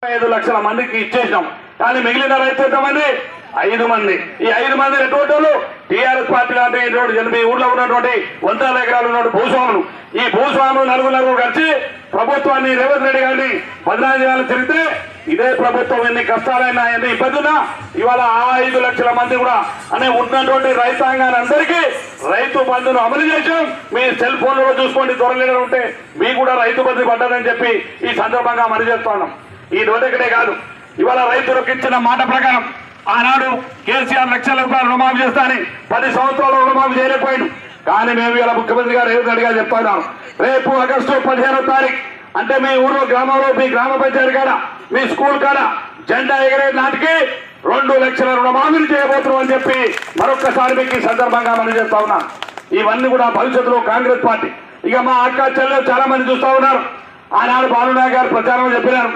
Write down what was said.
5 లక్షల మందికి ఇచ్చేసినాం. కానీ మిగిలిన రైతు ఎంతమంది? 5 మంది. ఈ 5 మంది ఎటువంటి వాళ్ళు? టీఆర్ఎస్ పార్టీ లాంటి మీ ఊర్లో ఉన్నటువంటి 100 ఎకరాలు ఉన్న భూస్వాములు. ఈ భూస్వాములు నలుగురు కలిసి ప్రభుత్వాన్ని రేవంత్ రెడ్డి గారిని బదనాలు తిరిగితే ఇదే ప్రభుత్వం ఎన్ని కష్టాలైనా ఎన్ని ఇబ్బందున్నా ఇవాళ ఆ 5 లక్షల మంది కూడా అనే ఉన్నటువంటి రైతాంగాన్ని అందరికీ రైతు బంధును అమలు చేసాం. మీ సెల్ ఫోన్లో చూసుకోండి, త్వరలో ఉంటే మీకు కూడా రైతు బంధు పడ్డదని చెప్పి ఈ సందర్భంగా మనం చేస్తున్నాం. ఈ రోడ్డెక్కడే కాదు, ఇవాళ రైతులకు ఇచ్చిన మాట ప్రకారం ఆనాడు కేసీఆర్ లక్షల రూపాయలు రుణమాఫీ చేస్తానని 10 సంవత్సరాలు రుణమాఫీ చేయలేకపోయాడు. కానీ మేము ఇలా ముఖ్యమంత్రి గారు రేవంత్ రెడ్డి గారు చెప్తున్నాం, రేపు ఆగస్టు 15వ తారీఖు అంటే మీ ఊర్లో గ్రామంలో మీ గ్రామ పంచాయతీ కాడ మీ స్కూల్ కాడ జెండా ఎగరే నాటికి 2 లక్షల రుణమాఫీలు చేయబోతున్నాం అని చెప్పి మరొక్కసారి మీకు ఈ సందర్భంగా మనం చేస్తా ఉన్నాం. ఇవన్నీ కూడా భవిష్యత్తులో కాంగ్రెస్ పార్టీ ఇక మా అక్క చెల్లెలు చాలా మంది చూస్తా ఉన్నారు. ఆనాడు బాలునాయక్ గారు ప్రచారంలో చెప్పినారు,